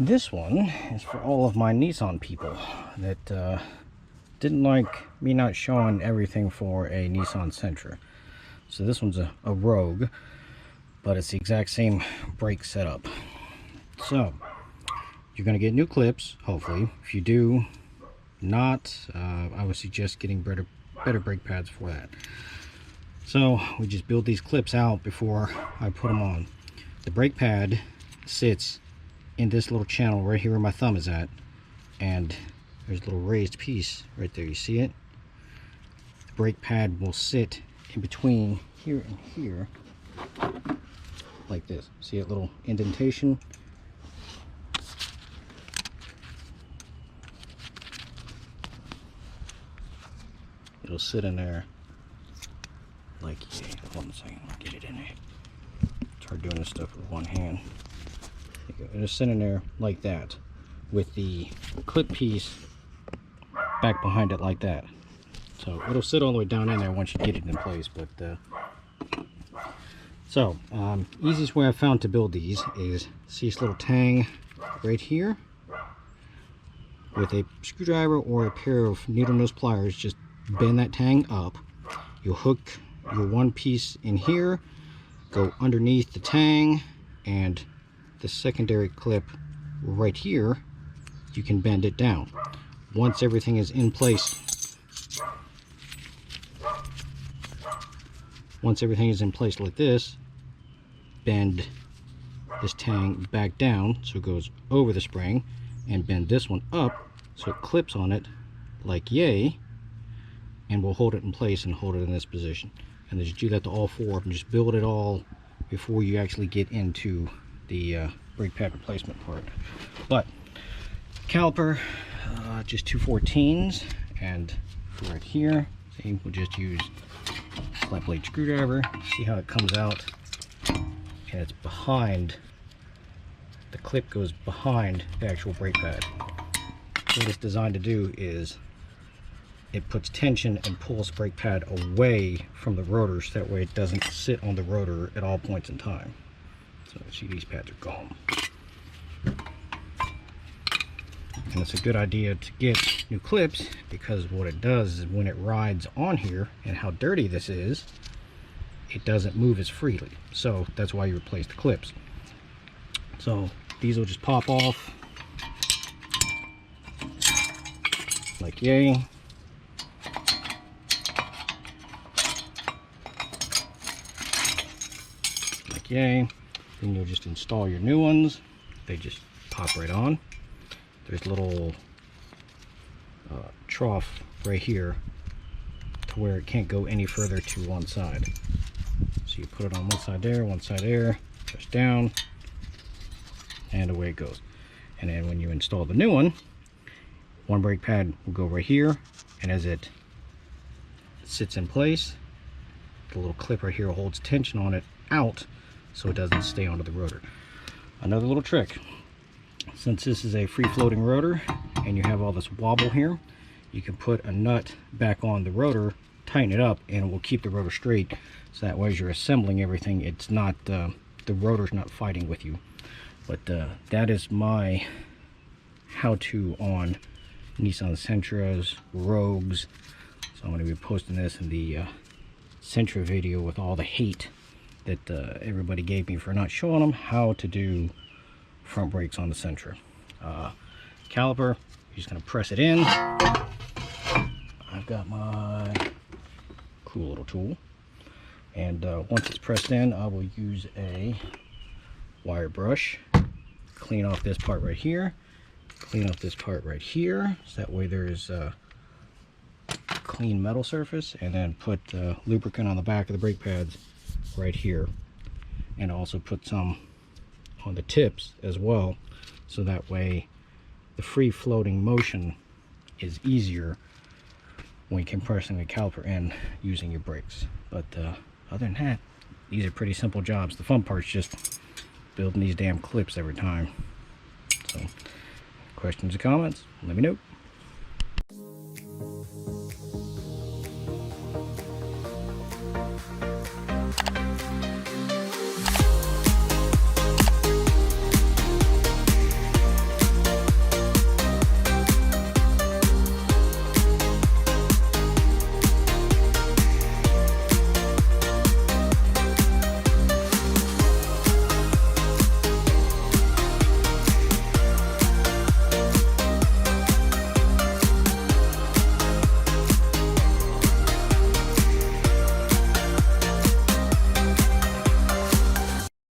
This one is for all of my Nissan people that didn't like me not showing everything for a Nissan Sentra. So this one's a Rogue, but it's the exact same brake setup. So you're going to get new clips, hopefully. If you do not, I would suggest getting better brake pads for that. So we just build these clips out before I put them on. The brake pad sits in this little channel right here where my thumb is at, and there's a little raised piece right there. You see it? The brake pad will sit in between here and here like this. See that little indentation? It'll sit in there like, yeah, hold on a second, I'll get it in there. It's hard doing this stuff with one hand. It'll sit in there like that with the clip piece back behind it like that. So it'll sit all the way down in there once you get it in place. But easiest way I've found to build these is, see this little tang right here? With a screwdriver or a pair of needle nose pliers, just bend that tang up. You'll hook your one piece in here, go underneath the tang, and the secondary clip right here, you can bend it down. Once everything is in place, like this, bend this tang back down so it goes over the spring, and bend this one up so it clips on it like yay, and we'll hold it in place and hold it in this position. And then just do that to all four of them. Just build it all before you actually get into the brake pad replacement part. But caliper, just 214s, and right here, see, we'll just use flat blade screwdriver. See how it comes out, and it's behind. The clip goes behind the actual brake pad. What it's designed to do is it puts tension and pulls the brake pad away from the rotor, so that way it doesn't sit on the rotor at all points in time. So see, these pads are gone. And it's a good idea to get new clips, because what it does is when it rides on here, and how dirty this is, it doesn't move as freely. So that's why you replace the clips. So these will just pop off like yay. Like yay. Then you'll just install your new ones. They just pop right on. There's a little trough right here to where it can't go any further to one side. So you put it on one side there, press down, and away it goes. And then when you install the new one brake pad will go right here, and as it sits in place, the little clip right here holds tension on it out, so it doesn't stay onto the rotor. Another little trick, since this is a free-floating rotor and you have all this wobble here, you can put a nut back on the rotor, tighten it up, and it will keep the rotor straight, so that way as you're assembling everything, it's not the rotor's not fighting with you. But that is my how-to on Nissan Sentras, Rogues. So I'm going to be posting this in the Sentra video with all the hate that everybody gave me for not showing them how to do front brakes on the Sentra. Caliper, you're just going to press it in. I've got my cool little tool, and once it's pressed in, I will use a wire brush, clean off this part right here, clean off this part right here, so that way there's a clean metal surface, and then put lubricant on the back of the brake pads right here, and also put some on the tips as well, so that way the free floating motion is easier when compressing the caliper in using your brakes. But other than that, these are pretty simple jobs. The fun part's just building these damn clips every time. So questions or comments, let me know.